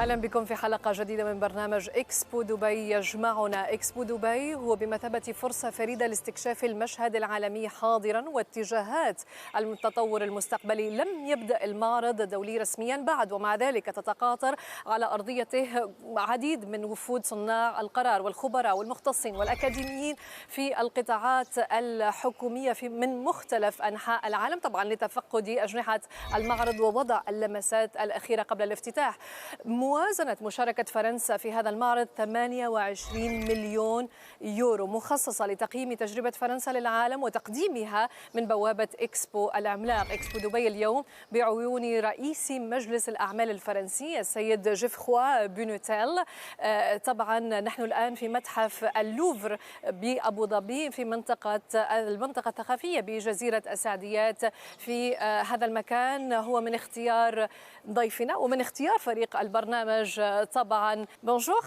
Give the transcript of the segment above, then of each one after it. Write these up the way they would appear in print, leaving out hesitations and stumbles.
أهلا بكم في حلقة جديدة من برنامج إكسبو دبي. يجمعنا إكسبو دبي هو بمثابة فرصة فريدة لاستكشاف المشهد العالمي حاضرا واتجاهات المتطور المستقبلي. لم يبدأ المعرض الدولي رسميا بعد، ومع ذلك تتقاطر على أرضيته عديد من وفود صناع القرار والخبراء والمختصين والأكاديميين في القطاعات الحكومية من مختلف أنحاء العالم، طبعا لتفقد أجنحة المعرض ووضع اللمسات الأخيرة قبل الافتتاح. موازنة مشاركة فرنسا في هذا المعرض 28 مليون يورو، مخصصة لتقييم تجربة فرنسا للعالم وتقديمها من بوابة إكسبو العملاق إكسبو دبي اليوم بعيون رئيس مجلس الأعمال الفرنسي السيد جيفخوا بونوتيل. طبعا نحن الآن في متحف اللوفر بأبو ظبي في المنطقة الثقافية بجزيرة السعديات. في هذا المكان هو من اختيار ضيفنا ومن اختيار فريق البرنامج طبعا. Bonjour.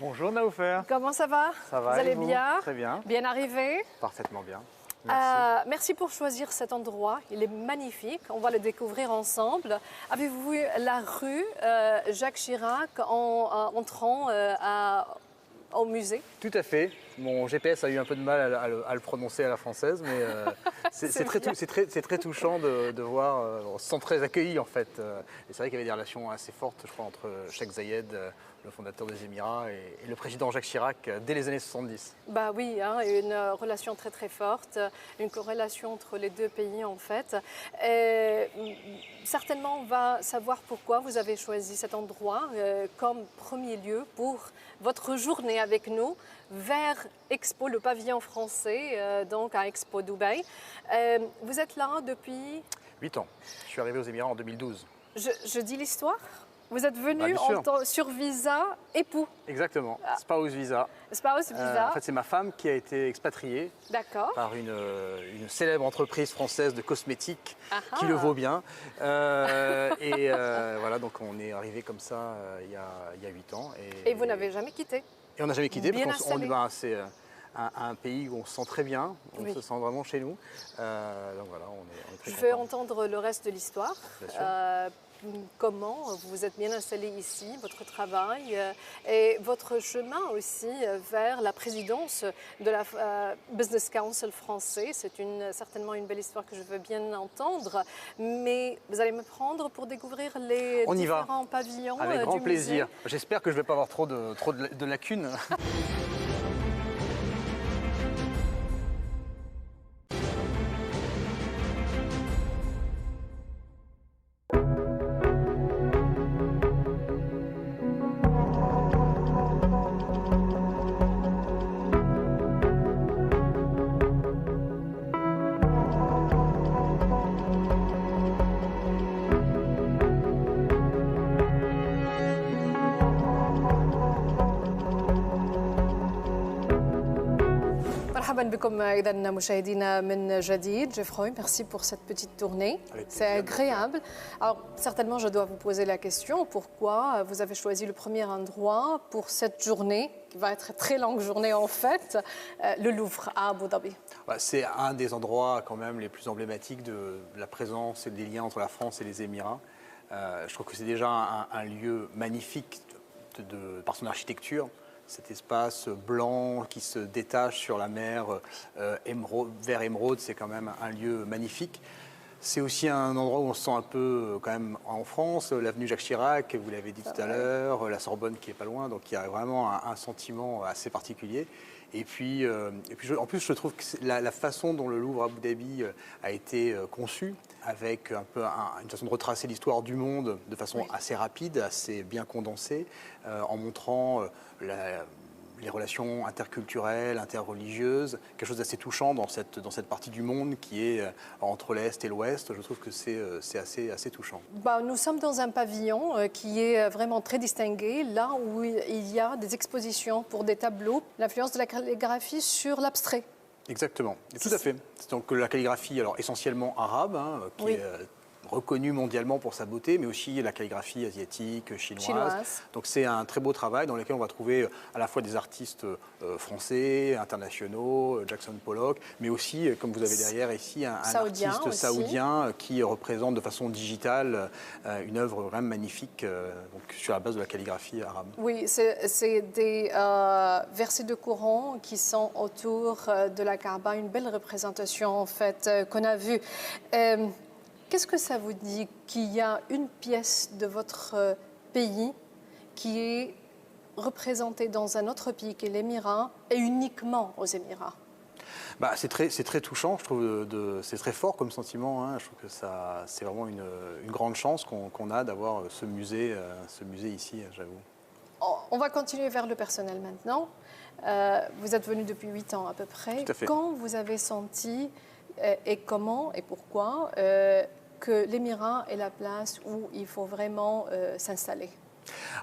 Bonjour Naoufer. Comment ça va? Ça va. Vous allez bien? Très bien. Bien arrivé? Parfaitement bien. Merci. Merci pour choisir cet endroit. Il est magnifique. On va le découvrir ensemble. Avez-vous vu la rue Jacques Chirac en entrant au musée? Tout à fait. Mon GPS a eu un peu de mal à le prononcer à la française, mais c'est très touchant de voir. On se sent très accueilli en fait. Et c'est vrai qu'il y avait des relations assez fortes, je crois, entre Sheikh Zayed, le fondateur des Émirats, et le président Jacques Chirac dès les années 70. Bah oui, hein, une relation très très forte, une corrélation entre les deux pays en fait. Certainement, on va savoir pourquoi vous avez choisi cet endroit comme premier lieu pour votre journée avec nous vers Expo, le pavillon français, donc à Expo Dubaï. Vous êtes là depuis 8 ans. Je suis arrivé aux Émirats en 2012. Je dis l'histoire. Vous êtes venu sur visa époux. Exactement, spouse visa. Spouse visa. En fait, c'est ma femme qui a été expatriée par une célèbre entreprise française de cosmétiques qui le vaut bien. Voilà, donc on est arrivé comme ça il y a 8 ans. Et vous n'avez jamais quitté? Et on n'a jamais quitté parce qu'on c'est un pays où on se sent très bien, on se sent vraiment chez nous. Donc voilà, on est très Je veux entendre le reste de l'histoire. Comment vous vous êtes bien installé ici, votre travail et votre chemin aussi vers la présidence de la Business Council français. C'est certainement une belle histoire que je veux bien entendre, mais vous allez me prendre pour découvrir les différents pavillons. Avec grand plaisir. J'espère que je ne vais pas avoir trop de lacunes. مرحبا بكم إذا مشاهدينا من جديد. Geoffroy, merci pour cette petite tournée. C'est agréable. Alors certainement je dois vous poser la question, pourquoi vous avez choisi le premier endroit pour cette journée, qui va être une très longue journée en fait, le Louvre à Abu Dhabi? C'est un des endroits quand même les plus emblématiques de la présence et des liens entre la France et les Émirats. Je trouve que c'est déjà un lieu magnifique par son architecture. Cet espace blanc qui se détache sur la mer vert émeraude, c'est quand même un lieu magnifique. C'est aussi un endroit où on se sent un peu quand même en France, l'avenue Jacques Chirac, vous l'avez dit tout à l'heure, la Sorbonne qui est pas loin, donc il y a vraiment un sentiment assez particulier. Et puis en plus, je trouve que la façon dont le Louvre Abu Dhabi a été conçu, avec un peu une façon de retracer l'histoire du monde de façon assez rapide, assez bien condensée, en montrant les relations interculturelles, interreligieuses, quelque chose d'assez touchant dans cette partie du monde qui est entre l'Est et l'Ouest. Je trouve que c'est assez touchant. Nous sommes dans un pavillon qui est vraiment très distingué, là où il y a des expositions pour des tableaux, l'influence de la calligraphie sur l'abstrait. Exactement, tout à fait. Donc la calligraphie, alors essentiellement arabe, qui est reconnu mondialement pour sa beauté, mais aussi la calligraphie asiatique, chinoise. Donc c'est un très beau travail dans lequel on va trouver à la fois des artistes français, internationaux, Jackson Pollock, mais aussi, comme vous avez derrière ici, un artiste saoudien qui représente de façon digitale une œuvre vraiment magnifique donc sur la base de la calligraphie arabe. Oui, c'est des versets de Coran qui sont autour de la Kaaba, une belle représentation en fait qu'on a vue. Qu'est-ce que ça vous dit qu'il y a une pièce de votre pays qui est représentée dans un autre pays qui est l'Émirat et uniquement aux Émirats? Bah, c'est très touchant, je trouve, c'est très fort comme sentiment. Hein. Je trouve que c'est vraiment une grande chance qu'on a d'avoir ce musée ici, j'avoue. On va continuer vers le personnel maintenant. Vous êtes venu depuis 8 ans à peu près. Tout à fait. Quand vous avez senti et comment et pourquoi que l'Émirat est la place où il faut vraiment s'installer?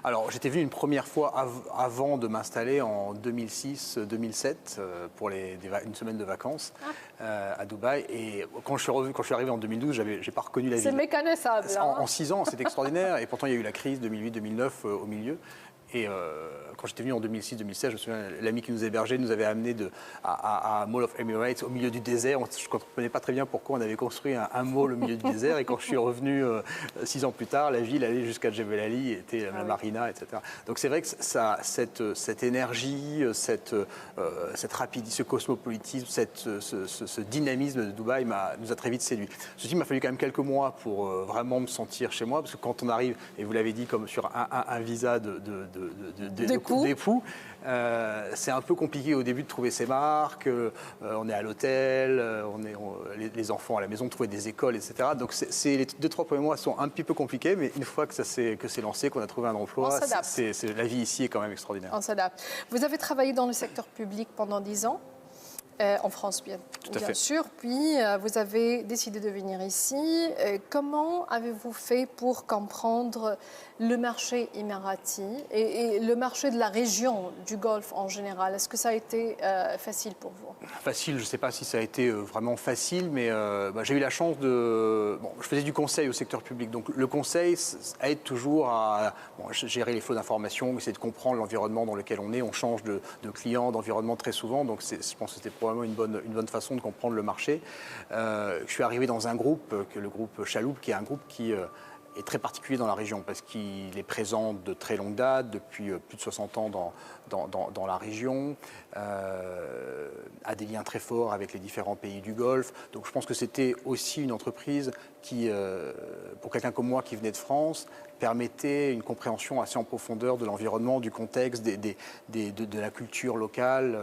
Alors, j'étais venu une première fois avant de m'installer en 2006-2007 pour une semaine de vacances à Dubaï. Et quand je suis arrivé en 2012, j'ai pas reconnu la ville. C'est méconnaissable. En 6 ans, c'est extraordinaire. Et pourtant, il y a eu la crise 2008-2009 au milieu. Et quand j'étais venu en 2006-2007, je me souviens, l'ami qui nous hébergeait nous avait amené à Mall of Emirates au milieu du désert. Je ne comprenais pas très bien pourquoi on avait construit un mall au milieu du désert. Et quand je suis revenu 6 ans plus tard, la ville allait jusqu'à Jebel Ali, était la marina, etc. Donc c'est vrai que cette énergie, cette rapidité, ce cosmopolitisme, ce dynamisme de Dubaï nous a très vite séduit. Ceci m'a fallu quand même quelques mois pour vraiment me sentir chez moi, parce que quand on arrive, et vous l'avez dit, comme sur un visa d'époux, c'est un peu compliqué au début de trouver ses marques, on est à l'hôtel, les enfants à la maison, trouver des écoles, etc. Donc les 2-3 premiers mois sont un petit peu compliqués, mais une fois que c'est lancé, qu'on a trouvé un emploi, la vie ici est quand même extraordinaire. On s'adapte. Vous avez travaillé dans le secteur public pendant 10 ans en France, bien sûr. Puis, vous avez décidé de venir ici. Comment avez-vous fait pour comprendre le marché émirati et le marché de la région du Golfe en général? Est-ce que ça a été facile pour vous? Facile, je ne sais pas si ça a été vraiment facile, mais j'ai eu la chance de... Bon, je faisais du conseil au secteur public, donc le conseil aide toujours à gérer les flots d'informations, essayer de comprendre l'environnement dans lequel on est. On change de client, d'environnement très souvent, donc je pense que c'était probablement une bonne façon de comprendre le marché. Je suis arrivé dans un groupe, le groupe Chaloupe, qui est un groupe qui est très particulier dans la région parce qu'il est présent de très longue date, depuis plus de 60 ans dans la région, a des liens très forts avec les différents pays du Golfe. Donc je pense que c'était aussi une entreprise qui, pour quelqu'un comme moi qui venait de France, permettait une compréhension assez en profondeur de l'environnement, du contexte, de la culture locale,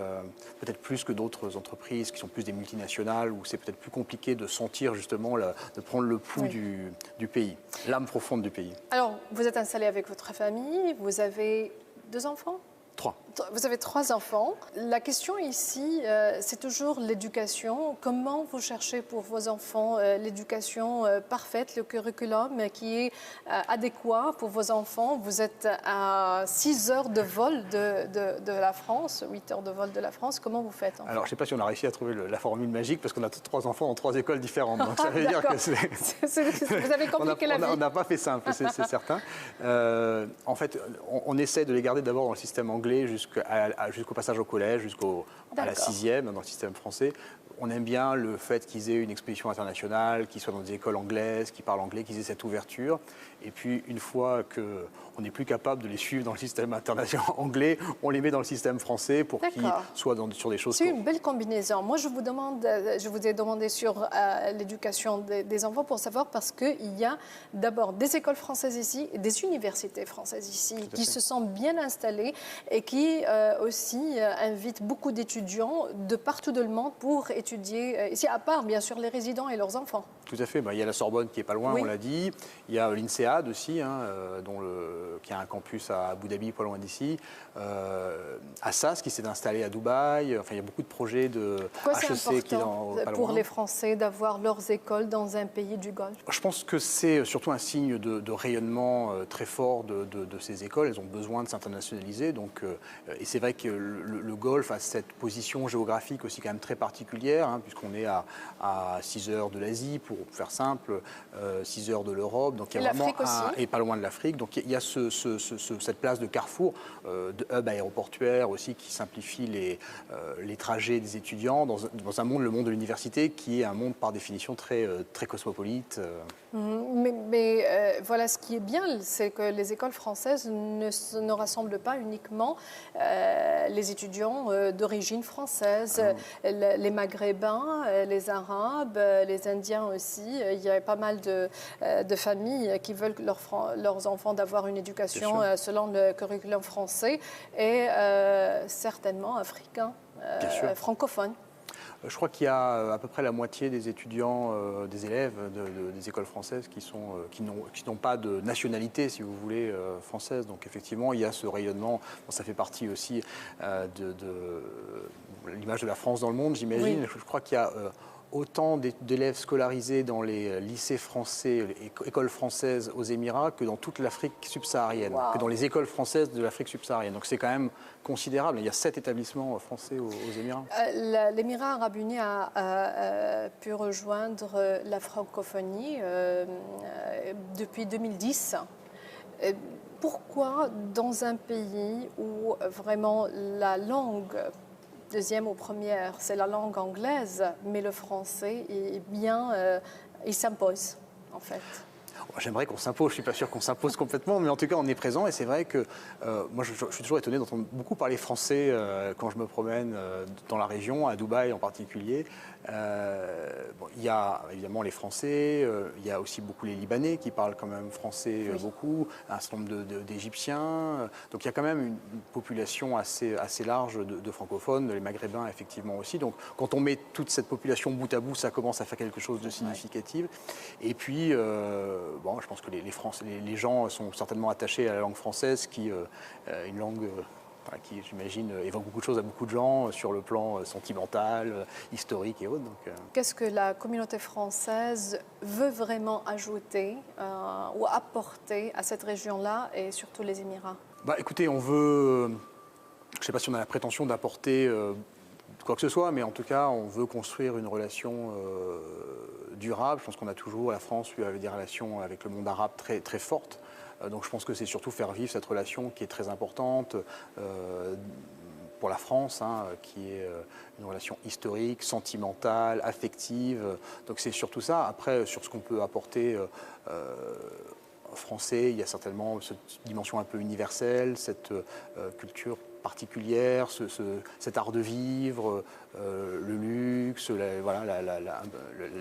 peut-être plus que d'autres entreprises qui sont plus des multinationales, où c'est peut-être plus compliqué de sentir justement, de prendre le pouls du pays, l'âme profonde du pays. Alors, vous êtes installé avec votre famille, vous avez 2 enfants? 3. Vous avez 3 enfants. La question ici, c'est toujours l'éducation. Comment vous cherchez pour vos enfants l'éducation parfaite, le curriculum qui est adéquat pour vos enfants? Vous êtes à 6 heures de vol de la France, 8 heures de vol de la France. Comment vous faites en fait? Alors, je ne sais pas si on a réussi à trouver la formule magique, parce qu'on a 3 enfants dans 3 écoles différentes. Donc, ça veut dire que vous avez compliqué la vie. On n'a pas fait simple, c'est certain. En fait, on essaie de les garder d'abord dans le système anglais jusqu'au passage au collège, à la 6e dans le système français. On aime bien le fait qu'ils aient une exposition internationale, qu'ils soient dans des écoles anglaises, qu'ils parlent anglais, qu'ils aient cette ouverture. Et puis, une fois qu'on n'est plus capable de les suivre dans le système international anglais, on les met dans le système français pour qu'ils soient sur des choses... C'est une belle combinaison. Moi, je vous ai demandé sur l'éducation des enfants pour savoir, parce qu'il y a d'abord des écoles françaises ici et des universités françaises ici qui se sont bien installées et qui aussi invitent beaucoup d'étudiants de partout dans le monde pour étudier ici, à part bien sûr les résidents et leurs enfants. Tout à fait. Il y a la Sorbonne qui est pas loin, on l'a dit. Il y a l'INSEAD aussi, qui a un campus à Abu Dhabi, pas loin d'ici. Assas qui s'est installé à Dubaï. Enfin, il y a beaucoup de projets de HEC qui est pas loin. Pour les Français d'avoir leurs écoles dans un pays du Golfe? Je pense que c'est surtout un signe de rayonnement très fort de ces écoles. Elles ont besoin de s'internationaliser. Et c'est vrai que le Golfe a cette position géographique aussi quand même très particulière, puisqu'on est à 6 heures de l'Asie pour pour faire simple, 6 heures de l'Europe. Donc il y Et a vraiment l'Afrique aussi. et pas loin de l'Afrique. Donc il y a cette place de carrefour, de hub aéroportuaire aussi qui simplifie les trajets des étudiants dans un monde, le monde de l'université, qui est un monde par définition très cosmopolite. Mais voilà, ce qui est bien, c'est que les écoles françaises ne rassemblent pas uniquement les étudiants d'origine française, les Maghrébins, les Arabes, les Indiens aussi. Il y a pas mal de familles qui veulent leurs enfants d'avoir une éducation selon le curriculum français et certainement africain, francophone. Je crois qu'il y a à peu près la moitié des étudiants, des élèves des écoles françaises qui n'ont pas de nationalité, si vous voulez, française. Donc effectivement, il y a ce rayonnement. Bon, ça fait partie aussi de l'image de la France dans le monde, j'imagine. Oui. Je crois qu'il y a autant d'élèves scolarisés dans les lycées français, les écoles françaises aux Émirats que dans toute l'Afrique subsaharienne, que dans les écoles françaises de l'Afrique subsaharienne. Donc c'est quand même considérable. Il y a 7 établissements français aux Émirats. L'Émirat arabe uni a pu rejoindre la francophonie depuis 2010. Pourquoi dans un pays où vraiment la langue deuxième ou première, c'est la langue anglaise, mais le français il s'impose en fait? J'aimerais qu'on s'impose, je ne suis pas sûr qu'on s'impose complètement, mais en tout cas on est présent et c'est vrai que moi je suis toujours étonné d'entendre beaucoup parler français quand je me promène dans la région, à Dubaï en particulier. Il y a évidemment les Français, il y a aussi beaucoup les Libanais qui parlent quand même français beaucoup, un certain nombre d'Égyptiens, donc il y a quand même une population assez large de francophones, les Maghrébins effectivement aussi, donc quand on met toute cette population bout à bout, ça commence à faire quelque chose de significatif. Et puis je pense que les gens sont certainement attachés à la langue française qui est une langue qui, j'imagine, évoque beaucoup de choses à beaucoup de gens sur le plan sentimental, historique et autres. Qu'est-ce que la communauté française veut vraiment ajouter ou apporter à cette région-là et surtout les Émirats? Écoutez, on veut, je ne sais pas si on a la prétention d'apporter quoi que ce soit, mais en tout cas, on veut construire une relation durable. Je pense qu'on a toujours, la France, eu des relations avec le monde arabe très, très fortes. Donc je pense que c'est surtout faire vivre cette relation qui est très importante pour la France, qui est une relation historique, sentimentale, affective. Donc c'est surtout ça. Après, sur ce qu'on peut apporter français, il y a certainement cette dimension un peu universelle, cette culture particulière, cet art de vivre, le luxe,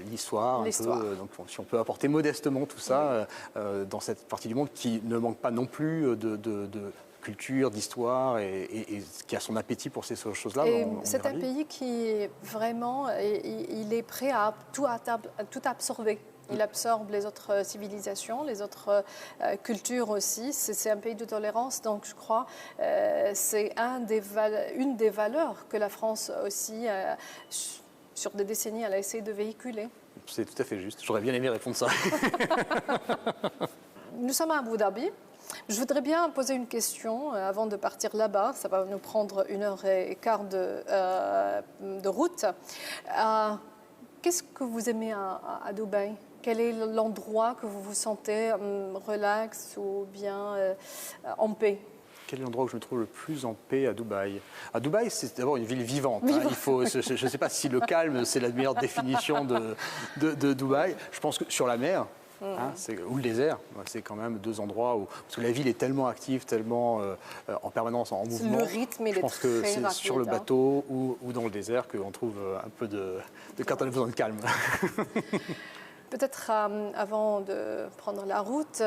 l'histoire. Donc, si on peut apporter modestement tout ça dans cette partie du monde qui ne manque pas non plus de culture, d'histoire et qui a son appétit pour ces choses-là. C'est un pays qui est vraiment, il est prêt à tout absorber. Il absorbe les autres civilisations, les autres cultures aussi. C'est un pays de tolérance, donc je crois c'est une des valeurs que la France aussi, sur des décennies, elle a essayé de véhiculer. C'est tout à fait juste. J'aurais bien aimé répondre ça. Nous sommes à Abu Dhabi. Je voudrais bien poser une question avant de partir là-bas. Ça va nous prendre 1h15 de route. Qu'est-ce que vous aimez à Dubaï? Quel est l'endroit que vous vous sentez relax ou bien en paix? Quel est l'endroit où je me trouve le plus en paix à Dubaï? À Dubaï, c'est d'abord une ville vivante. Je ne sais pas si le calme, c'est la meilleure définition de Dubaï. Je pense que sur la mer, ou le désert, c'est quand même 2 endroits où... Parce que la ville est tellement active, tellement en permanence en mouvement. Le rythme, il est Je pense que c'est sur le bateau ou dans le désert qu'on trouve un peu de quand on a besoin de calme. Peut-être avant de prendre la route,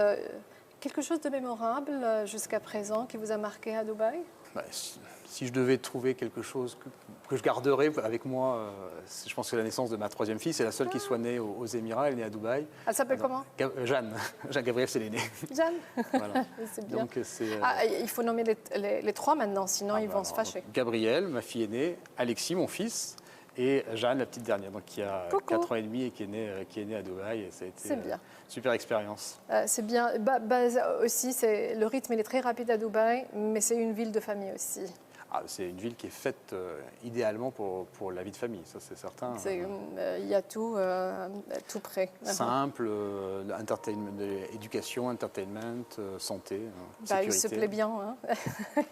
quelque chose de mémorable jusqu'à présent qui vous a marqué à Dubaï? Si je devais trouver quelque chose que je garderais avec moi, je pense que la naissance de ma 3e fille, c'est la seule qui soit née aux Émirats, elle est née à Dubaï. Elle s'appelle comment? Jeanne. Jeanne Gabriel, c'est l'aînée. Jeanne. Voilà. C'est bien. Donc, il faut nommer les 3 maintenant, sinon ils vont se fâcher. Gabriel, ma fille aînée, Alexis, mon fils, et Jeanne, la petite dernière, donc qui a 4 ans et demi et qui est née à Dubaï. Et ça a été une super expérience. C'est bien. Aussi, le rythme il est très rapide à Dubaï, mais c'est une ville de famille aussi. c'est une ville qui est faite idéalement pour la vie de famille, ça c'est certain. Il y a tout près. Simple, éducation, entertainment, santé, sécurité. Il se plaît bien. Hein.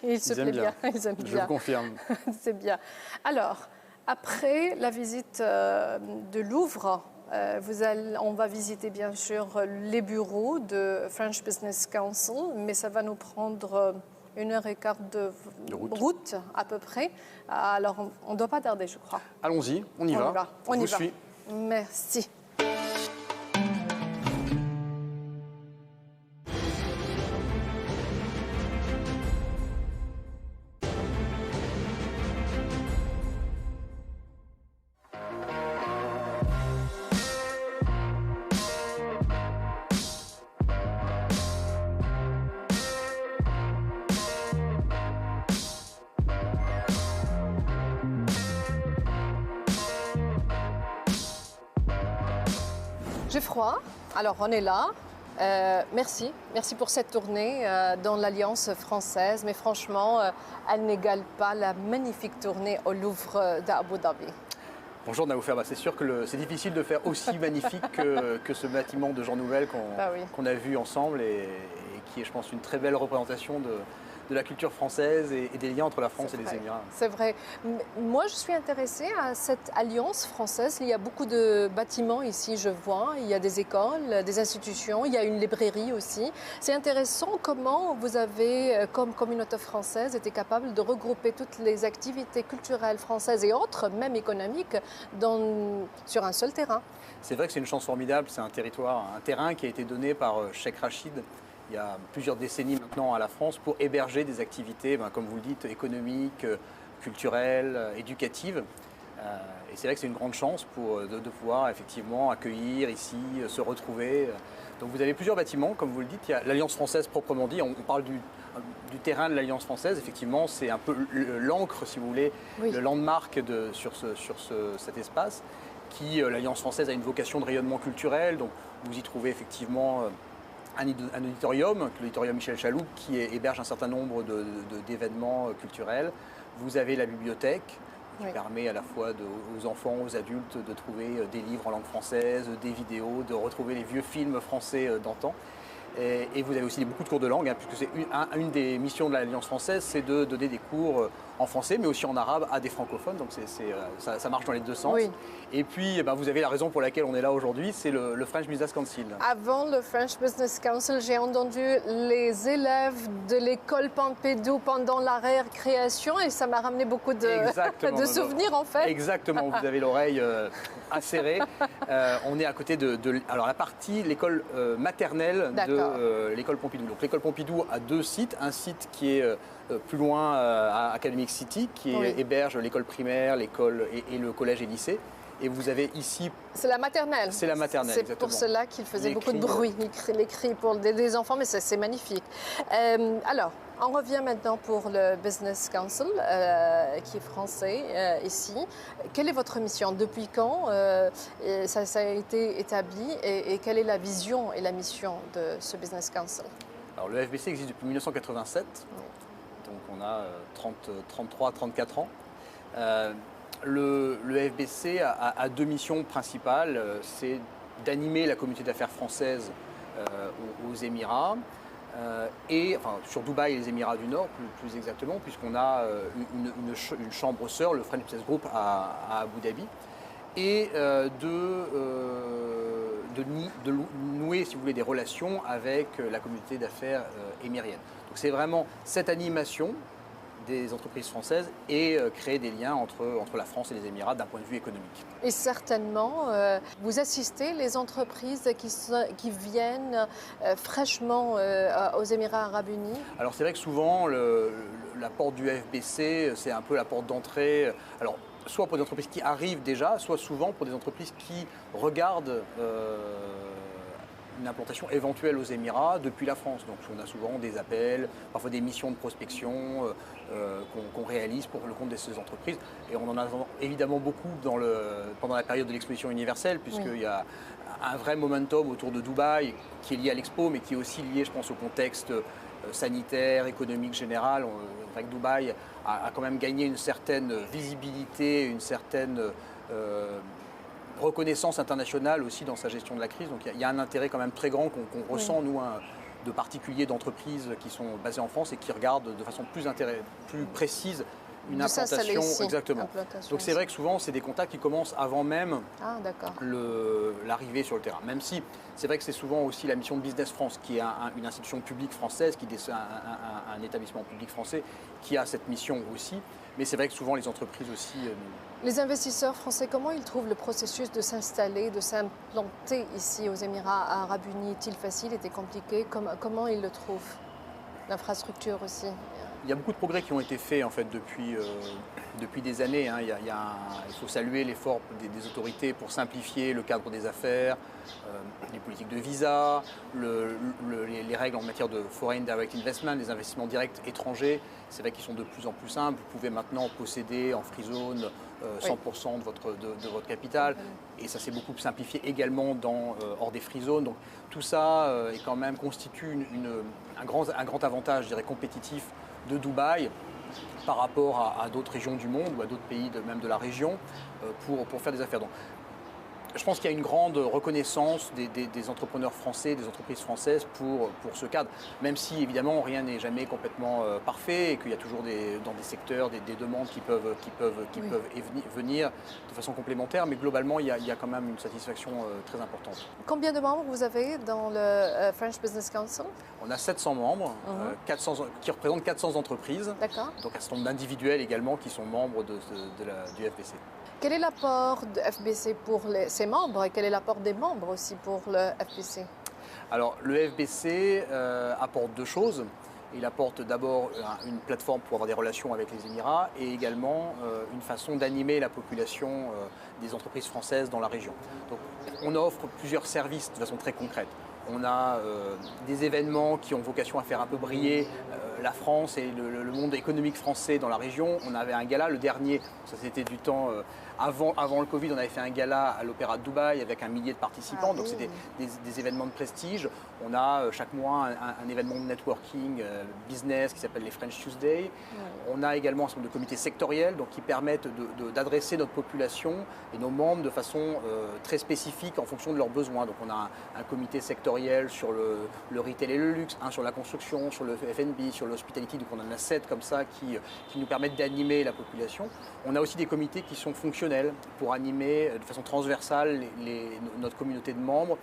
Il se plaît bien. Ils aiment bien. Je le confirme. C'est bien. Alors, après la visite de Louvre, on va visiter bien sûr les bureaux de French Business Council, mais ça va nous prendre 1h15 de route à peu près. Alors, on ne doit pas tarder, je crois. Allons-y, on y va. On y va. Suis. Merci. J'ai froid, alors on est là. Merci pour cette tournée dans l'Alliance française, mais franchement, elle n'égale pas la magnifique tournée au Louvre d'Abu Dhabi. Bonjour Naoufer, c'est sûr que c'est difficile de faire aussi magnifique que ce bâtiment de Jean Nouvel qu'on a vu ensemble et qui est, je pense, une très belle représentation de la culture française et des liens entre la France et les Émirats. C'est vrai. Moi, je suis intéressée à cette alliance française. Il y a beaucoup de bâtiments ici, je vois. Il y a des écoles, des institutions. Il y a une librairie aussi. C'est intéressant comment vous avez, comme communauté française, été capable de regrouper toutes les activités culturelles françaises et autres, même économiques, sur un seul terrain. C'est vrai que c'est une chance formidable. C'est un terrain qui a été donné par Cheikh Rachid il y a plusieurs décennies maintenant à la France pour héberger des activités, comme vous le dites, économiques, culturelles, éducatives. Et c'est vrai que c'est une grande chance de pouvoir effectivement accueillir ici, se retrouver. Donc vous avez plusieurs bâtiments, comme vous le dites. Il y a l'Alliance française proprement dit. On parle du terrain de l'Alliance française. Effectivement, c'est un peu l'encre, si vous voulez, le landmark sur cet espace. L'Alliance française a une vocation de rayonnement culturel. Donc vous y trouvez effectivement un auditorium, l'auditorium Michel Chaloup, qui héberge un certain nombre d'événements culturels. Vous avez la bibliothèque, qui permet à la fois aux enfants, aux adultes de trouver des livres en langue française, des vidéos, de retrouver les vieux films français d'antan. Et vous avez aussi beaucoup de cours de langue, puisque c'est une des missions de l'Alliance française, c'est de donner des cours en français, mais aussi en arabe à des francophones. Donc ça marche dans les deux sens. Oui. Et puis, vous avez la raison pour laquelle on est là aujourd'hui, c'est le French Business Council. Avant le French Business Council, j'ai entendu les élèves de l'école Pompidou pendant la récréation et ça m'a ramené beaucoup de souvenirs en fait. Exactement, vous avez l'oreille acérée. On est à côté alors la partie, l'école maternelle de l'école Pompidou. Donc l'école Pompidou a deux sites, un site qui est plus loin à Academic City, qui héberge l'école primaire, l'école et le collège et lycée. Et vous avez ici... C'est la maternelle. C'est la maternelle, exactement. C'est pour cela qu'il faisait beaucoup de bruit, les cris pour des enfants, mais c'est magnifique. Alors, on revient maintenant pour le Business Council, qui est français ici. Quelle est votre mission? Depuis quand ça a été établi et quelle est la vision et la mission de ce Business Council? Alors, le FBC existe depuis 1987, donc on a 33-34 ans. Le FBC a deux missions principales. C'est d'animer la communauté d'affaires française aux Émirats, sur Dubaï et les Émirats du Nord plus exactement, puisqu'on a une chambre sœur, le French Business Group à Abu Dhabi, et de nouer, si vous voulez, des relations avec la communauté d'affaires émirienne. Donc c'est vraiment cette animation des entreprises françaises et créer des liens entre la France et les Émirats d'un point de vue économique. Et certainement, vous assistez les entreprises qui viennent fraîchement aux Émirats arabes unis? Alors c'est vrai que souvent, la porte du FBC, c'est un peu la porte d'entrée. Alors, soit pour des entreprises qui arrivent déjà, soit souvent pour des entreprises qui regardent une implantation éventuelle aux Émirats depuis la France. Donc on a souvent des appels, parfois des missions de prospection qu'on réalise pour le compte de ces entreprises. Et on en a évidemment beaucoup pendant la période de l'exposition universelle, puisqu'il y a un vrai momentum autour de Dubaï qui est lié à l'expo, mais qui est aussi lié, je pense, au contexte sanitaire, économique générale. C'est vrai que Dubaï a quand même gagné une certaine visibilité, une certaine reconnaissance internationale aussi dans sa gestion de la crise. Donc il y a un intérêt quand même très grand qu'on ressent, nous, de particuliers, d'entreprises qui sont basées en France et qui regardent de façon plus précise une implantation. Exactement. Donc c'est vrai que souvent, c'est des contacts qui commencent avant même l'arrivée sur le terrain. Même si c'est vrai que c'est souvent aussi la mission de Business France, qui est une institution publique française, un établissement public français, qui a cette mission aussi. Mais c'est vrai que souvent, les entreprises aussi... Les investisseurs français, comment ils trouvent le processus de s'installer, de s'implanter ici aux Émirats Arabes Unis? Est-il facile, est-il compliqué? Comment ils le trouvent? L'infrastructure aussi. Il y a beaucoup de progrès qui ont été faits en fait depuis des années. Hein. Il faut saluer l'effort des autorités pour simplifier le cadre des affaires, les politiques de visa, les règles en matière de foreign direct investment, des investissements directs étrangers. C'est vrai qu'ils sont de plus en plus simples. Vous pouvez maintenant posséder en free zone 100% de votre capital. Et ça s'est beaucoup simplifié également hors des free zones. Donc tout ça constitue un grand avantage, je dirais, compétitif de Dubaï par rapport à d'autres régions du monde ou à d'autres pays même de la région pour faire des affaires. Donc, je pense qu'il y a une grande reconnaissance des entrepreneurs français, des entreprises françaises pour ce cadre, même si évidemment rien n'est jamais complètement parfait et qu'il y a toujours dans des secteurs des demandes qui peuvent venir de façon complémentaire, mais globalement il y a quand même une satisfaction très importante. Combien de membres vous avez dans le French Business Council? On a 700 membres, 400, qui représentent 400 entreprises, donc un certain nombre d'individuels également qui sont membres du FBC. Quel est l'apport de FBC pour ses membres et quel est l'apport des membres aussi pour le FBC? Alors le FBC apporte deux choses. Il apporte d'abord une plateforme pour avoir des relations avec les Émirats et également une façon d'animer la population des entreprises françaises dans la région. Donc, on offre plusieurs services de façon très concrète. On a des événements qui ont vocation à faire un peu briller la France et le monde économique français dans la région. On avait un gala, le dernier, ça c'était du temps avant le Covid, on avait fait un gala à l'Opéra de Dubaï avec 1 millier de participants, donc c'était des événements de prestige. On a chaque mois un événement de networking business qui s'appelle les French Tuesday. On a également un certain nombre de comités sectoriels donc, qui permettent d'adresser notre population et nos membres de façon très spécifique en fonction de leurs besoins. Donc on a un comité sectoriel sur le retail et le luxe, un sur la construction, sur le F&B, sur l'hospitality, donc on en a 7 comme ça qui nous permettent d'animer la population. On a aussi des comités qui sont fonctionnels pour animer de façon transversale notre communauté de membres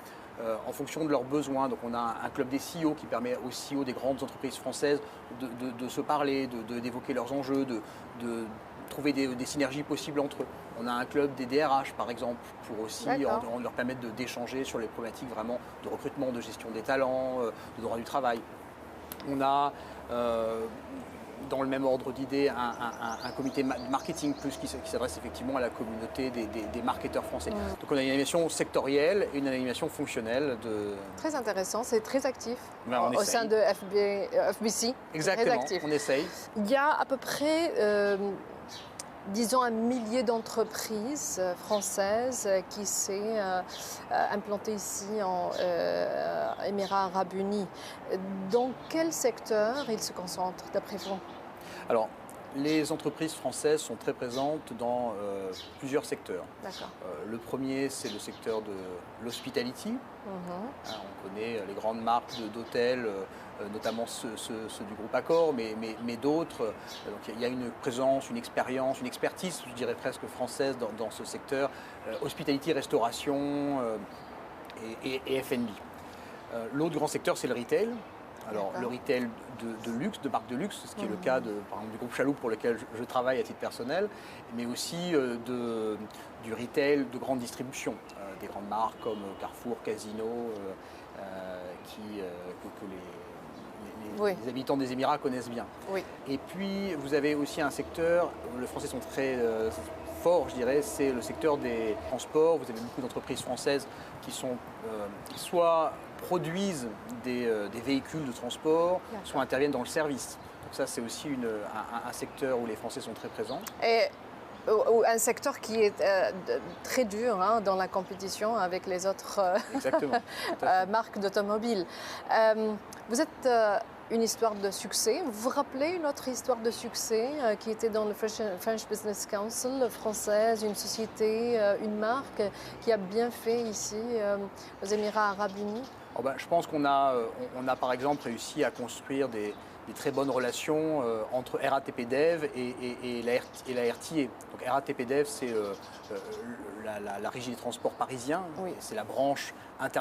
en fonction de leurs besoins. Donc on a un club des CEO qui permet aux CEO des grandes entreprises françaises de se parler, d'évoquer leurs enjeux, de trouver des synergies possibles entre eux. On a un club des DRH par exemple pour aussi leur permettre d'échanger sur les problématiques vraiment de recrutement, de gestion des talents, de droit du travail. On a dans le même ordre d'idées un comité marketing plus qui s'adresse effectivement à la communauté des marketeurs français. Donc on a une animation sectorielle et une animation fonctionnelle. Très intéressant, c'est très actif au sein de FBC. Exactement, très actif. On essaye. Il y a à peu près disons 1 millier d'entreprises françaises qui s'est implantées ici en Émirats Arabes Unis. Dans quel secteur ils se concentrent d'après vous? Alors, les entreprises françaises sont très présentes dans plusieurs secteurs. Le premier, c'est le secteur de l'hospitality. On connaît les grandes marques d'hôtels, notamment ceux du groupe Accor, mais d'autres. Donc, il y a une présence, une expérience, une expertise, je dirais presque française dans ce secteur. Hospitality, restauration et F&B. L'autre grand secteur, c'est le retail. Alors le retail de luxe, de marques de luxe, ce qui est le cas par exemple, du groupe Chaloux pour lequel je travaille à titre personnel, mais aussi du retail de grande distribution, des grandes marques comme Carrefour, Casino, que les habitants des Émirats connaissent bien. Et puis vous avez aussi un secteur, les Français sont très forts, je dirais, c'est le secteur des transports. Vous avez beaucoup d'entreprises françaises qui sont soit produisent des véhicules de transport, soit interviennent dans le service. Donc ça, c'est aussi un secteur où les Français sont très présents. Et un secteur qui est très dur dans la compétition avec les autres marques d'automobiles. Vous êtes une histoire de succès. Vous vous rappelez une autre histoire de succès qui était dans le French Business Council française, une société, une marque qui a bien fait ici aux Émirats Arabes Unis? Oh ben, je pense qu'on a, on a par exemple réussi à construire des très bonnes relations entre RATP Dev et la RTA. Donc RATP Dev, c'est la Régie des transports parisiens, Oui. c'est la branche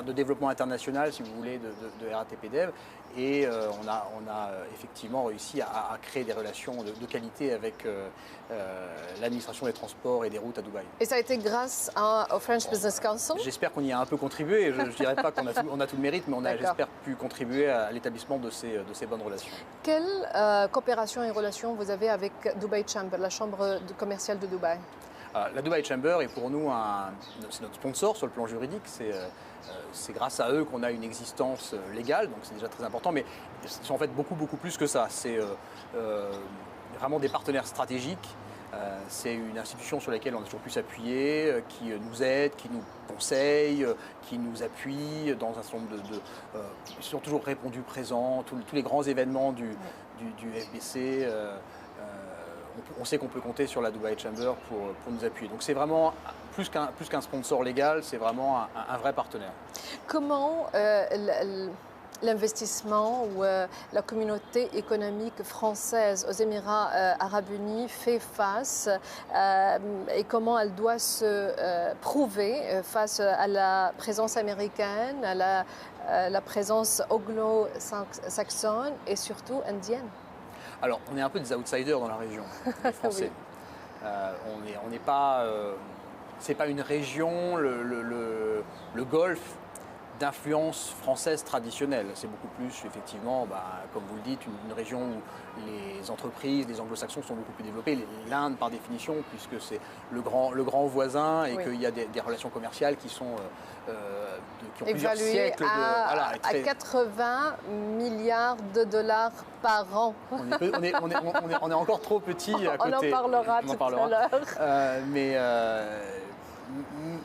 de développement international, si vous voulez, de RATP Dev. Et on a effectivement réussi à créer des relations de qualité avec l'administration des transports et des routes à Dubaï. Et ça a été grâce au French Business Council? J'espère qu'on y a un peu contribué. Je ne dirais pas qu'on a, on a tout le mérite, mais on a, j'espère, pu contribuer à l'établissement de ces bonnes relations. Quelle coopération et relation vous avez avec Dubai Chamber, la chambre commerciale de Dubaï? La Dubai Chamber est pour nous c'est notre sponsor sur le plan juridique. C'est grâce à eux qu'on a une existence légale, donc c'est déjà très important. Mais c'est en fait beaucoup plus que ça. C'est vraiment des partenaires stratégiques. C'est une institution sur laquelle on a toujours pu s'appuyer, qui nous aide, qui nous conseille, qui nous appuie dans un certain nombre ils sont toujours répondu présents. Tous les grands événements du FBC. On sait qu'on peut compter sur la Dubai Chamber pour nous appuyer. Donc c'est vraiment plus qu'un sponsor légal, c'est vraiment un vrai partenaire. Comment l'investissement ou la communauté économique française aux Émirats Arabes Unis fait face et comment elle doit se prouver face à la présence américaine, à la présence anglo-saxonne et surtout indienne? Alors, on est un peu des outsiders dans la région, les Français. Oui. On n'est pas... c'est pas une région, le Golfe, d'influence française traditionnelle. C'est beaucoup plus, effectivement, comme vous le dites, une région où les entreprises, les anglo-saxons sont beaucoup plus développés. L'Inde, par définition, puisque c'est le grand voisin et qu'il y a des relations commerciales qui sont... qui ont plusieurs siècles à 80 milliards de dollars par an. On est encore trop petit à côté. On en parlera tout à l'heure.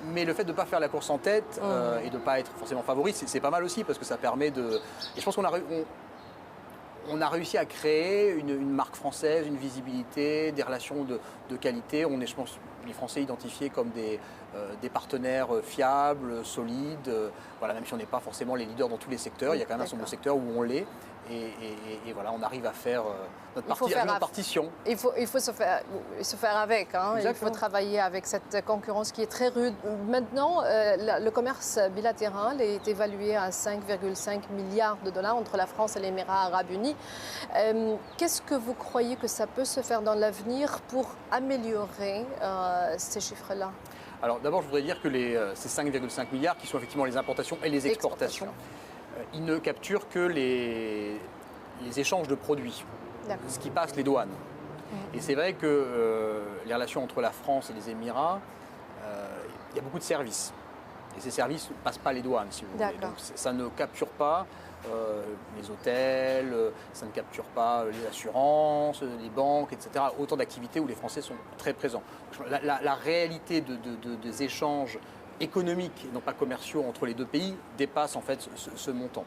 Mais le fait de ne pas faire la course en tête et de ne pas être forcément favori, c'est pas mal aussi parce que ça permet de... Et je pense qu'on a réussi à créer une marque française, une visibilité, des relations de qualité. On est, je pense, les Français identifiés comme des partenaires fiables, solides. Voilà, même si on n'est pas forcément les leaders dans tous les secteurs, il y a quand même un certain nombre de secteurs où on l'est. Et voilà, on arrive à faire notre partition. Il faut se faire avec. Hein. Il faut travailler avec cette concurrence qui est très rude. Maintenant, le commerce bilatéral est évalué à 5,5 milliards de dollars entre la France et les Émirats Arabes Unis. Qu'est-ce que vous croyez que ça peut se faire dans l'avenir pour améliorer ces chiffres-là? Alors d'abord, je voudrais dire que ces 5,5 milliards, qui sont effectivement les importations et les exportations, ils ne capturent que les échanges de produits, ce qui passe les douanes. Et c'est vrai que les relations entre la France et les Émirats, il y a beaucoup de services. Et ces services ne passent pas les douanes, si vous voulez. Donc ça ne capture pas les hôtels, ça ne capture pas les assurances, les banques, etc. Autant d'activités où les Français sont très présents. La réalité des échanges économiques, et non pas commerciaux, entre les deux pays dépasse en fait ce montant.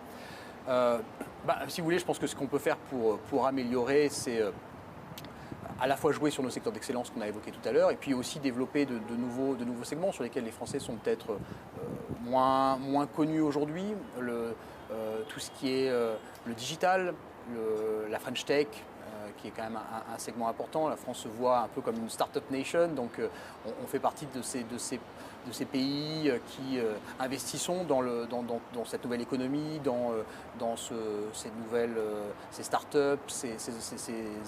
Si vous voulez, je pense que ce qu'on peut faire pour améliorer, c'est à la fois jouer sur nos secteurs d'excellence qu'on a évoqués tout à l'heure, et puis aussi développer de nouveaux segments sur lesquels les Français sont peut-être moins connus aujourd'hui. Tout ce qui est le digital, la French Tech, qui est quand même un segment important. La France se voit un peu comme une start-up nation, donc on fait partie de ces pays qui investissons dans cette nouvelle économie, dans ces start-up, ces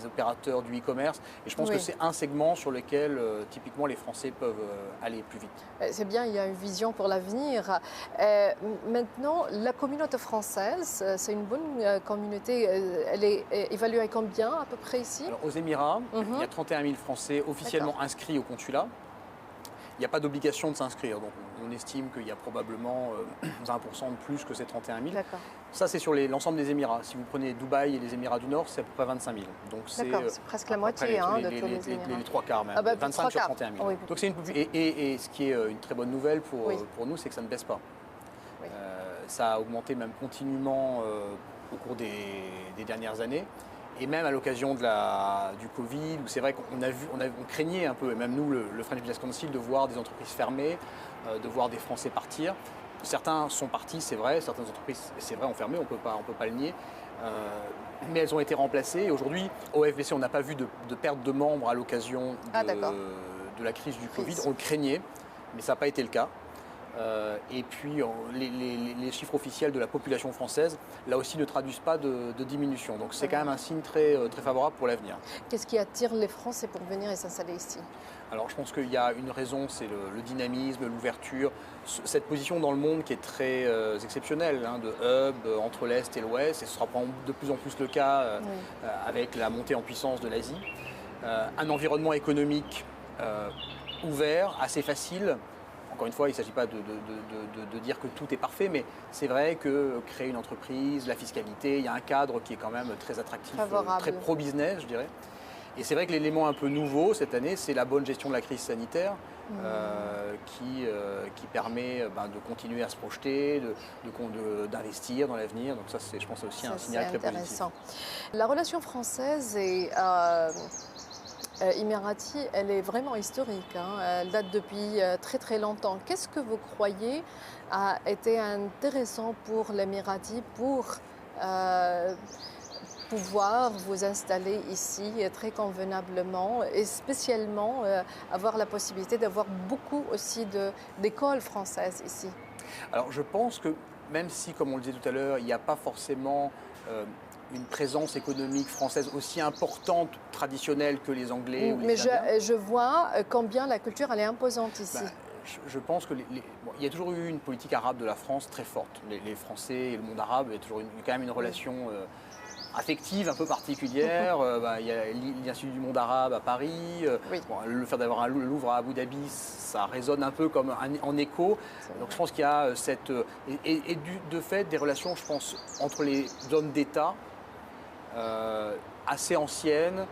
opérateurs du e-commerce. Et je pense que c'est un segment sur lequel typiquement les Français peuvent aller plus vite. C'est bien, il y a une vision pour l'avenir. Maintenant, la communauté française, c'est une bonne communauté. Elle est évaluée à combien à peu près ici? Alors, aux Émirats, il y a 31 000 Français officiellement inscrits au consulat. Il n'y a pas d'obligation de s'inscrire, donc on estime qu'il y a probablement 20% de plus que ces 31 000. Ça, c'est sur l'ensemble des Émirats. Si vous prenez Dubaï et les Émirats du Nord, c'est à peu près 25 000. Donc c'est presque la moitié de tous les Émirats. Les trois quarts même, 25 sur 31 000. Oui. Donc c'est et ce qui est une très bonne nouvelle pour nous, c'est que ça ne baisse pas. Ça a augmenté même continuellement au cours des dernières années. Et même à l'occasion du Covid, où c'est vrai on craignait un peu, et même nous, le French Business Council, de voir des entreprises fermées, de voir des Français partir. Certains sont partis, c'est vrai, certaines entreprises, c'est vrai, ont fermé, on peut pas le nier. Mais elles ont été remplacées. Et aujourd'hui, au FBC, on n'a pas vu de perte de membres à l'occasion de la crise du Covid. On le craignait, mais ça n'a pas été le cas. Et puis les chiffres officiels de la population française, là aussi, ne traduisent pas de diminution. Donc c'est quand même un signe très favorable pour l'avenir. Qu'est-ce qui attire les Français pour venir et s'installer ici? Alors je pense qu'il y a une raison, c'est le dynamisme, l'ouverture, cette position dans le monde qui est très exceptionnelle, hein, de hub entre l'Est et l'Ouest, et ce sera de plus en plus le cas avec la montée en puissance de l'Asie. Un environnement économique ouvert, assez facile. Encore une fois, il ne s'agit pas de dire que tout est parfait, mais c'est vrai que créer une entreprise, la fiscalité, il y a un cadre qui est quand même très attractif, très pro-business, je dirais. Et c'est vrai que l'élément un peu nouveau cette année, c'est la bonne gestion de la crise sanitaire qui permet de continuer à se projeter, d'investir dans l'avenir. Donc ça, je pense, aussi un signal très positif. La relation française et émirati, elle est vraiment historique, hein. Elle date depuis très très longtemps. Qu'est-ce que vous croyez a été intéressant pour l'Émirati pour pouvoir vous installer ici très convenablement et spécialement avoir la possibilité d'avoir beaucoup aussi d'écoles françaises ici? Alors je pense que même si, comme on le disait tout à l'heure, il n'y a pas forcément une présence économique française aussi importante, traditionnelle que les Anglais ou les Indiens. Mais je vois combien la culture elle est imposante ici. Je pense qu'il y a toujours eu une politique arabe de la France très forte. Les Français et le monde arabe, il y a toujours quand même une relation affective un peu particulière. Il y a l'Institut du monde arabe à Paris. Le fait d'avoir un Louvre à Abu Dhabi, ça résonne un peu comme en écho. Donc je pense qu'il y a de fait des relations, je pense, entre les hommes d'État assez anciennes,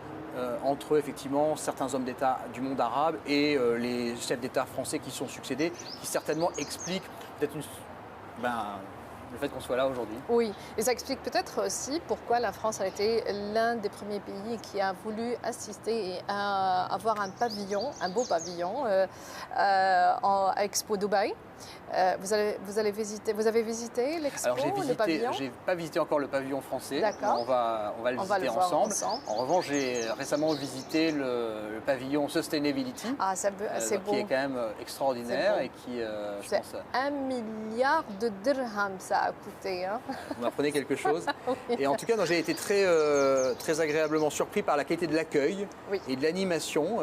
entre effectivement certains hommes d'État du monde arabe et les chefs d'État français qui sont succédés, qui certainement expliquent peut-être le fait qu'on soit là aujourd'hui. Oui, et ça explique peut-être aussi pourquoi la France a été l'un des premiers pays qui a voulu assister et avoir un pavillon, un beau pavillon à Expo Dubaï. Vous avez visité l'Expo, le pavillon? Je n'ai pas visité encore le pavillon français. D'accord. On va le visiter ensemble. En revanche, j'ai récemment visité le pavillon Sustainability, c'est beau. qui est quand même extraordinaire et qui, je pense... 1 milliard de dirhams ça a coûté. Hein. Vous m'apprenez quelque chose. Oui. Et en tout cas, j'ai été très agréablement surpris par la qualité de l'accueil et de l'animation.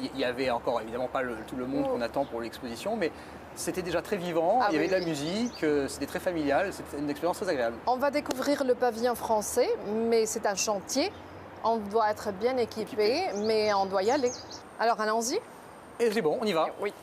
Il n'y avait encore évidemment pas tout le monde qu'on attend pour l'exposition, mais c'était déjà très vivant, il y avait de la musique, c'était très familial, c'était une expérience très agréable. On va découvrir le pavillon français, mais c'est un chantier. On doit être bien équipé, mais on doit y aller. Alors allons-y. Et c'est bon, on y va. Oui.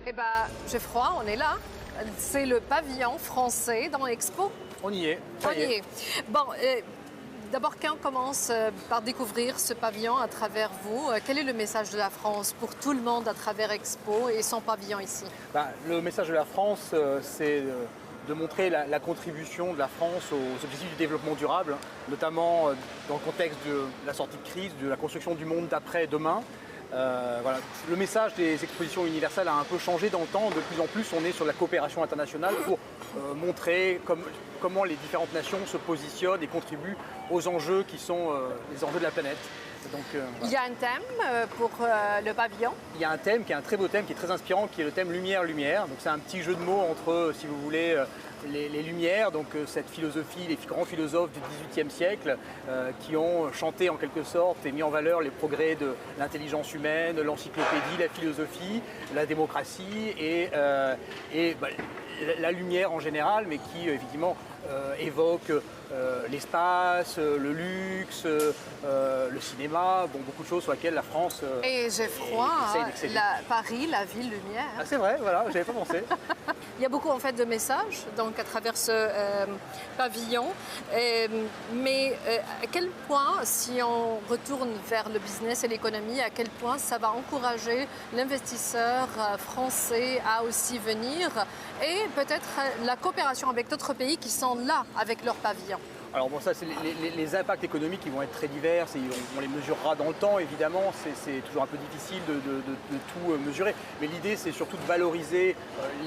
Eh bien, j'ai froid, on est là. C'est le pavillon français dans l'Expo. On y est. On y est. Bon, d'abord, quand on commence par découvrir ce pavillon à travers vous, quel est le message de la France pour tout le monde à travers Expo et son pavillon ici? Le message de la France, c'est de montrer la contribution de la France aux objectifs du développement durable, notamment dans le contexte de la sortie de crise, de la construction du monde d'après-demain. Voilà. Le message des expositions universelles a un peu changé dans le temps. De plus en plus, on est sur la coopération internationale pour montrer comment les différentes nations se positionnent et contribuent aux enjeux qui sont les enjeux de la planète. Donc, Il y a un thème pour le pavillon. il y a un thème qui est un très beau thème, qui est très inspirant, qui est le thème Lumière-Lumière. Donc c'est un petit jeu de mots entre, si vous voulez, les Lumières, donc cette philosophie, les grands philosophes du XVIIIe siècle qui ont chanté en quelque sorte et mis en valeur les progrès de l'intelligence humaine, l'encyclopédie, la philosophie, la démocratie et la lumière en général, mais qui effectivement évoque l'espace, le luxe, le cinéma, bon, beaucoup de choses sur lesquelles la France Et j'ai froid, essaye d'exceller. Paris, la ville lumière. Ah, c'est vrai, voilà, j'avais pas pensé. Il y a beaucoup en fait de messages donc à travers ce pavillon. Mais à quel point, si on retourne vers le business et l'économie, à quel point ça va encourager l'investisseur français à aussi venir et peut-être la coopération avec d'autres pays qui sont là avec leur pavillon. Alors bon, ça, c'est les impacts économiques qui vont être très divers, et on les mesurera dans le temps évidemment, c'est toujours un peu difficile de tout mesurer. Mais l'idée c'est surtout de valoriser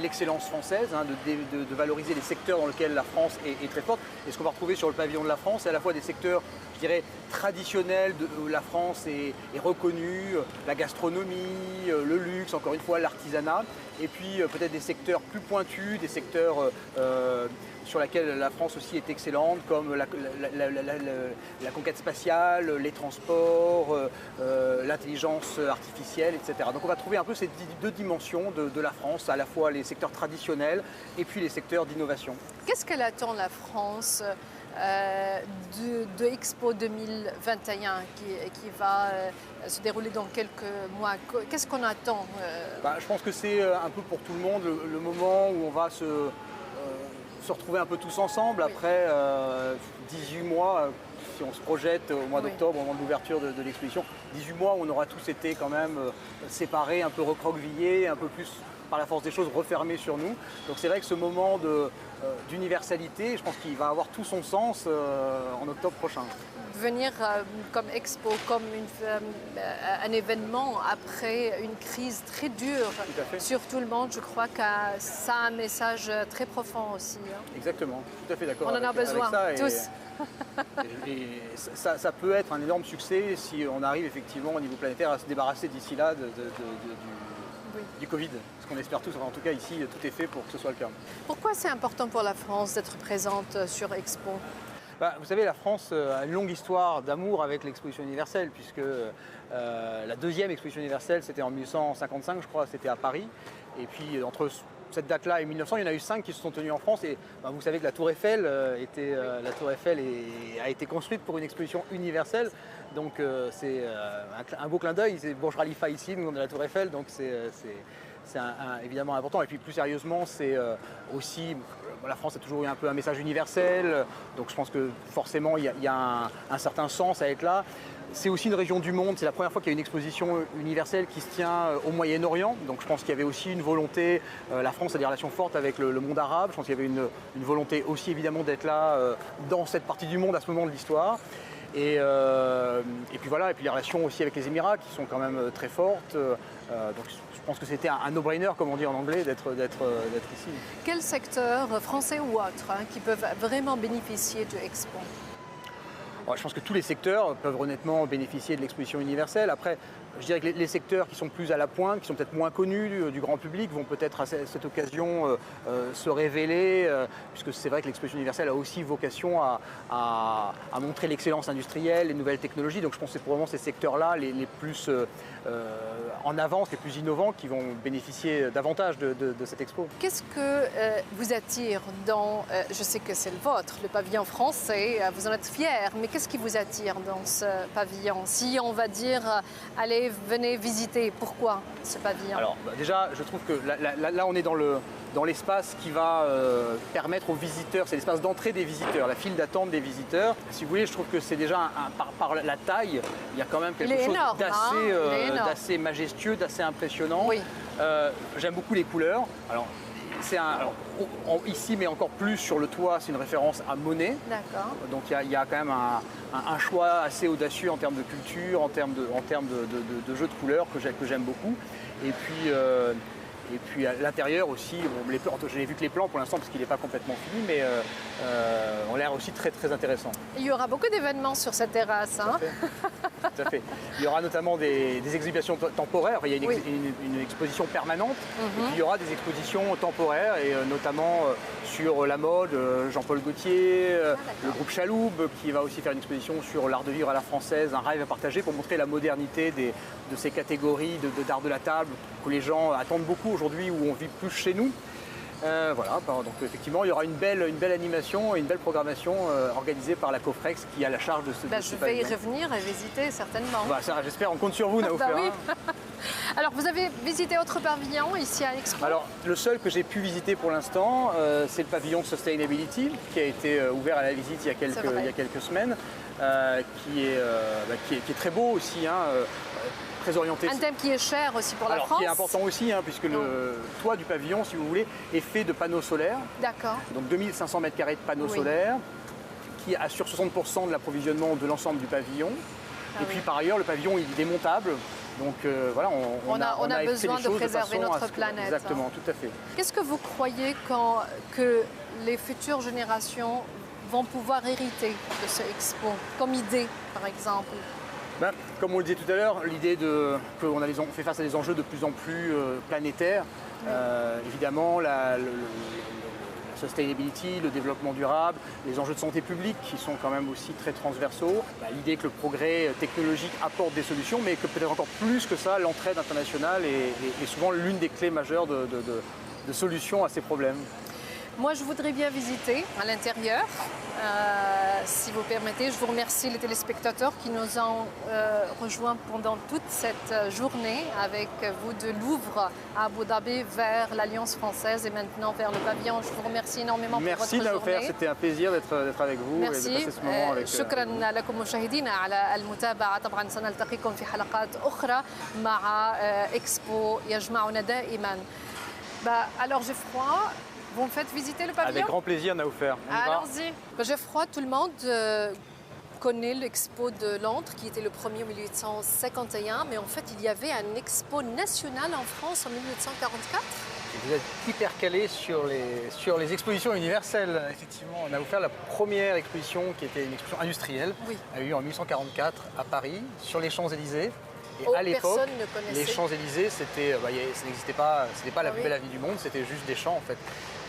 l'excellence française, hein, de valoriser les secteurs dans lesquels la France est très forte. Et ce qu'on va retrouver sur le pavillon de la France, c'est à la fois des secteurs, je dirais, traditionnels où la France est reconnue, la gastronomie, le luxe, encore une fois l'artisanat, et puis peut-être des secteurs plus pointus, des secteurs sur lesquels la France aussi est excellente, comme la conquête spatiale, les transports, l'intelligence artificielle, etc. Donc on va trouver un peu ces deux dimensions de la France, à la fois les secteurs traditionnels et puis les secteurs d'innovation. Qu'est-ce qu'elle attend la France de Expo 2021 qui va se dérouler dans quelques mois? Qu'est-ce qu'on attend Je pense que c'est un peu pour tout le monde le moment où on va se retrouver un peu tous ensemble après 18 mois, si on se projette au mois d'octobre, au moment de l'ouverture de l'exposition, 18 mois où on aura tous été quand même séparés, un peu recroquevillés, un peu plus par la force des choses refermés sur nous. Donc c'est vrai que ce moment d'universalité, je pense qu'il va avoir tout son sens en octobre prochain. Venir comme expo, comme un événement après une crise très dure sur tout le monde, je crois que ça a un message très profond aussi. Hein. Exactement, tout à fait d'accord. On en a besoin, tous. Et ça peut être un énorme succès si on arrive effectivement au niveau planétaire à se débarrasser d'ici là du Covid. Ce qu'on espère tous, en tout cas ici, tout est fait pour que ce soit le cas. Pourquoi c'est important pour la France d'être présente sur Expo ? Vous savez, la France a une longue histoire d'amour avec l'exposition universelle, puisque la deuxième exposition universelle, c'était en 1855, je crois, c'était à Paris. Et puis, entre cette date-là et 1900, il y en a eu 5 qui se sont tenues en France. Et vous savez que la Tour Eiffel, a été construite pour une exposition universelle. Donc, c'est un beau clin d'œil. C'est Burj Khalifa ici, nous, on est à la Tour Eiffel. Donc, c'est évidemment important. Et puis, plus sérieusement, c'est aussi... La France a toujours eu un peu un message universel, donc je pense que forcément il y a un certain sens à être là. C'est aussi une région du monde, c'est la première fois qu'il y a une exposition universelle qui se tient au Moyen-Orient, donc je pense qu'il y avait aussi une volonté, la France a des relations fortes avec le monde arabe, je pense qu'il y avait une volonté aussi évidemment d'être là dans cette partie du monde à ce moment de l'histoire. Et puis voilà, et puis les relations aussi avec les Émirats qui sont quand même très fortes. Donc je pense que c'était un no-brainer, comme on dit en anglais, d'être ici. Quel secteur, français ou autre, qui peuvent vraiment bénéficier de Expo ? Je pense que tous les secteurs peuvent honnêtement bénéficier de l'exposition universelle. Après, je dirais que les secteurs qui sont plus à la pointe, qui sont peut-être moins connus du grand public, vont peut-être à cette occasion se révéler, puisque c'est vrai que l'exposition universelle a aussi vocation à montrer l'excellence industrielle, les nouvelles technologies. Donc je pense que c'est probablement ces secteurs-là les plus en avance, les plus innovants, qui vont bénéficier davantage de cette expo. Qu'est-ce que vous attire dans, je sais que c'est le vôtre, le pavillon français, vous en êtes fiers, mais qu'est-ce qui vous attire dans ce pavillon? Si on va dire, allez, venez visiter, pourquoi ce pavillon? Alors déjà, je trouve que là on est dans l'espace qui va permettre aux visiteurs, c'est l'espace d'entrée des visiteurs, la file d'attente des visiteurs. Si vous voulez, je trouve que c'est déjà, par la taille, il y a quand même quelque chose d'assez majestueux, d'assez impressionnant. Oui. J'aime beaucoup les couleurs. Alors, ici, mais encore plus sur le toit, c'est une référence à Monet. D'accord. Donc il y a quand même un choix assez audacieux en termes de culture, en termes de jeu de couleurs que j'aime beaucoup. Et puis à l'intérieur aussi, j'ai vu que les plans pour l'instant, parce qu'il n'est pas complètement fini, mais ont l'air aussi très très intéressants. Il y aura beaucoup d'événements sur cette terrasse. Hein. Tout à fait. Il y aura notamment des exhibitions temporaires. Il y a Oui. une exposition permanente. Et puis il y aura des expositions temporaires, et notamment sur la mode, Jean-Paul Gaultier, le groupe Chaloub, qui va aussi faire une exposition sur l'art de vivre à la française, un rêve à partager, pour montrer la modernité de ces catégories d'art de la table que les gens attendent beaucoup aujourd'hui, où on vit plus chez nous. Voilà, donc effectivement, il y aura une belle animation et une belle programmation organisée par la Cofrex, qui a la charge de ce Je vais y revenir et visiter certainement. Bah, j'espère, on compte sur vous, Naoufer. Oui. Alors, vous avez visité autre pavillon ici à Expo? Alors, le seul que j'ai pu visiter pour l'instant, c'est le pavillon Sustainability, qui a été ouvert à la visite il y a quelques semaines, qui est très beau aussi, très orienté. Un thème qui est cher aussi pour la France. Qui est important aussi, puisque le toit du pavillon, si vous voulez, est fait de panneaux solaires. D'accord. Donc 2500 m² de panneaux solaires, qui assurent 60% de l'approvisionnement de l'ensemble du pavillon. Et puis par ailleurs, le pavillon il est démontable. Donc voilà, on a besoin de préserver notre planète. Exactement, tout à fait. Qu'est-ce que vous croyez que les futures générations vont pouvoir hériter de ce expo, comme idée par exemple? Comme on le disait tout à l'heure, l'idée qu'on fait face à des enjeux de plus en plus planétaires. Évidemment, la sustainability, le développement durable, les enjeux de santé publique qui sont quand même aussi très transversaux. L'idée que le progrès technologique apporte des solutions, mais que peut-être encore plus que ça, l'entraide internationale est souvent l'une des clés majeures de solutions à ces problèmes. Moi, je voudrais bien visiter à l'intérieur, si vous permettez. Je vous remercie les téléspectateurs qui nous ont rejoints pendant toute cette journée avec vous de Louvre à Abu Dhabi vers l'Alliance française et maintenant vers le pavillon. Je vous remercie énormément pour votre journée. Merci Naoufer, c'était un plaisir d'être avec vous. Merci. Et de passer ce moment avec شكرا لكم مشاهدينا على المتابعة. طبعا سنلتقيكم في حلقات أخرى مع إكسبو يجمعنا دائما. Alors j'ai froid. Vous me faites visiter le pavillon? Avec grand plaisir, Naoufer. Allons-y. J'ai froid, tout le monde connaît l'expo de Londres qui était le premier en 1851, mais en fait il y avait un expo national en France en 1844. Vous êtes hyper calé sur les expositions universelles. Effectivement, Naoufer, la première exposition qui était une exposition industrielle, a eu lieu en 1844 à Paris, sur les Champs-Élysées. Et à l'époque, les Champs-Élysées, ça n'existait pas, c'était pas la plus belle avenue du monde, c'était juste des champs en fait.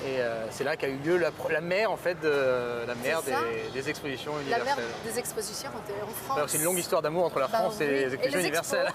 Et c'est là qu'a eu lieu la mère en fait, des expositions universelles. La mère des expositions en France. C'est une longue histoire d'amour entre la France et les expositions universelles.